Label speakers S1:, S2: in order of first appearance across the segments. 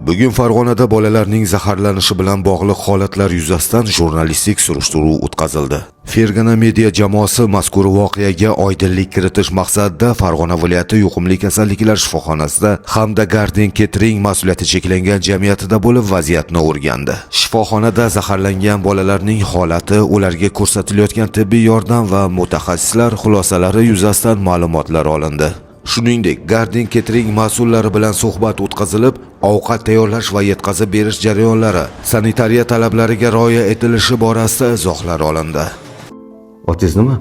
S1: Bugun Farg'onada bolalarning zaharlanishi bilan bog'liq holatlar yuzasidan jurnalistik surishtiruv o'tkazildi. Fergana media jamoasi mazkur voqeaga oydinlik kiritish maqsadida Farg'ona viloyati yuqumli kasalliklar shifoxonasida hamda Garden Catering mas'uliyati cheklangan jamiyatida bo'lib vaziyatni o'rgandi. Shifoxonada zaharlangan bolalarning holati, ularga ko'rsatilayotgan tibbiy yordam va mutaxassislar xulosalari yuzasidan ma'lumotlar olindi. Shuningdek, Garden Catering mas'ullari bilan suhbat o'tkazilib, ovqat tayyorlash va yetkazib berish jarayonlari, sanitariya talablariga rioya etilishi borasida izohlar olindi. Otingiz nima?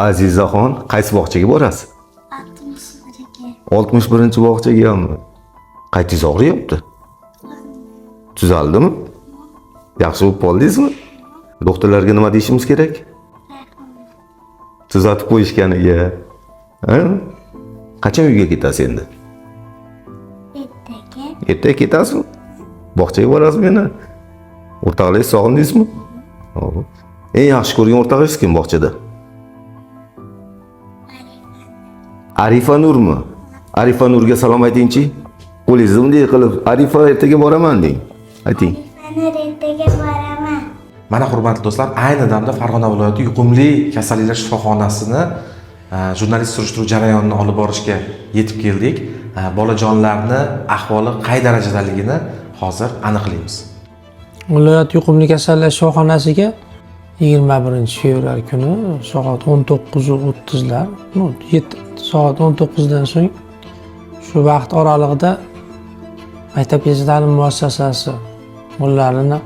S1: Azizaxon, qaysi bog'chaga borasiz? 61-bog'chagami? Qaytingiz og'riyapti? Tuzaldimi? Yaxshi bo'lib qoldingizmi? Doktorlarga nima deyishimiz kerak? Tuzatib qo'yishganiga. Qachon uyga ketasiz endi? Ertaga ketasizmi? Bog'chaga borasizmi yana? O'rtoqlaringiz sog'indingizmi? Eng yaxshi ko'rgan o'rtog'ingiz kim bog'chada? Arifa Nurmi? Arifa Nurga salom aytingchi. Qo'lingizni bunday qilib, Arifa ertaga boraman deng. Ayting.
S2: Ertaga boraman.
S3: Mana hurmatli do'stlar, ayni damda Farg'ona viloyati yuqumli kasalliklar shifoxonasini jurnalist surishtiruv jarayonini olib borishga yetib keldik. Bolajonlarni ahvoli qay darajadaligini hozir aniqlaymiz.
S4: Viloyat yuqumli kasalliklar shifoxonasiga 21-fevral kuni soat 19:30lar, soat 19dan so'ng shu vaqt oralig'ida maktabgacha ta'lim muassasasi bolalarni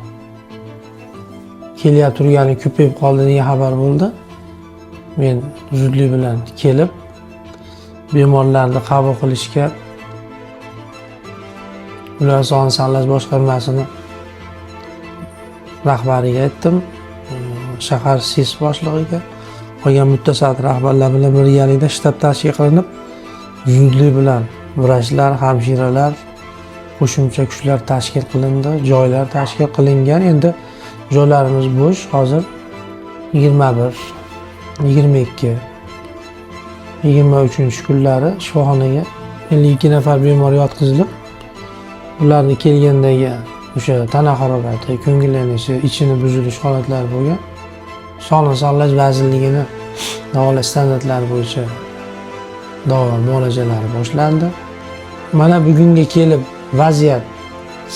S4: kelib turgani ko'payib qoldi degan xabar bo'ldi. Men zudlik bilan kelib bemorlarni qabul qilishga viloyat sog'liqni saqlash boshqarmasini rahbariga aytdim, shahar SIS boshlig'iga, qolgan mutasaddi rahbarlar bilan birgalikda shtab tashkil qilinib, zudlik bilan vrachlar, hamshiralar, qo'shimcha kuchlar tashkil qilindi, joylar tashkil qilingan. Endi joylarimiz bo'sh. Hozir 21, 22, 23 kunlari shifoxonaga 52 nafar bemor yotqizilib, ularni kelgandagi o'sha tana harorati, ko'ngillanishi, ichini buzilish holatlari bo'lgan. Sog'liqni saqlash vazirligini davolash standartlari bo'yicha davo muolajalari boshlandi. Mana bugunga kelib vaziyat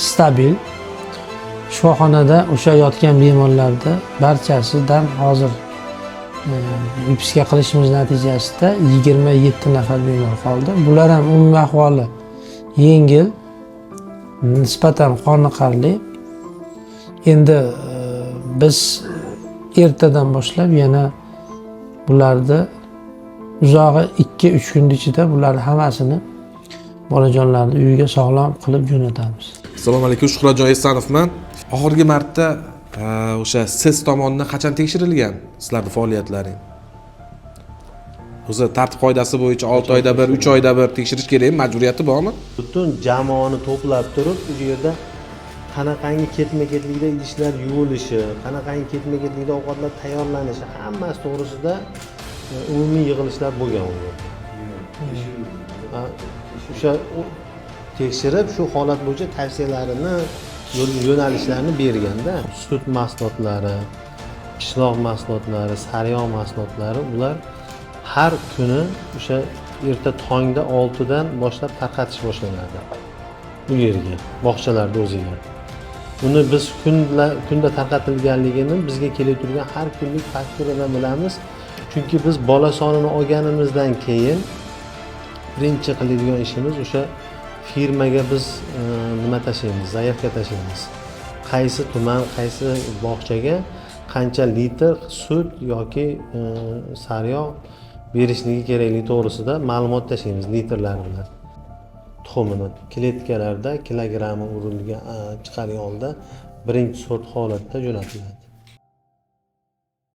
S4: stabil. Shifoxonada o'sha yotgan bemorlarda barchasidan hozir vipska qilishimiz natijasida 27 nafar bemor qoldi. Bular ham umumiy ahvoli yengil, nisbatan qoniqarli. Endi biz ertadan boshlab yana bularni uzog'i 2-3 kun ichida bularni hammasini bolajonlarni uyiga sog'lom qilib jo'natamiz.
S3: Assalomu alaykum, Shuhratjon Esanovman. Oxirgi marta o'sha siz tomonidan qachon tekshirilgan sizlarning faoliyatlaring? O'zi tartib qoidasi bo'yicha 6 oyda bir, 3 oyda bir tekshirish kerakmi? Majburiyati bormi?
S5: Butun jamoani to'plab turib, u yerda qanaqangi ketma-ketlikda idishlar yuvilishi, qanaqangi ketma-ketlikda ovqatlar tayyorlanishi, hammasi to'g'risida umumiy yig'ilishlar bo'lgan u yerda. O'sha tekshirib, shu holat bo'yicha tavsiyalarini, yo'nalishlarni berganda, sut mahsulotlari, qishloq mahsulotlari, sariyog' mahsulotlari, ular har kuni o'sha erta tongda 6 dan boshlab tarqatish boshlanadi bu yerga, bog'chalarda o'ziga. Uni biz kunda tarqatilganligini bizga kelib turgan har kunlik fakturadan bilamiz. Chunki biz bola sonini olganimizdan keyin birinchi qiladigan ishimiz o'sha firmaga biz nima tashlaymiz, zaявка tashlaymiz. Qaysi tuman, qaysi bog'chaga qancha litr sut yoki sariyog' berishligi kerakligi to'g'risida ma'lumot tashlaymiz litrlari bilan. Tuxumini kletkalarda kilogrammi urilgan chiqargan holda birinchi sort holatda jo'natiladi.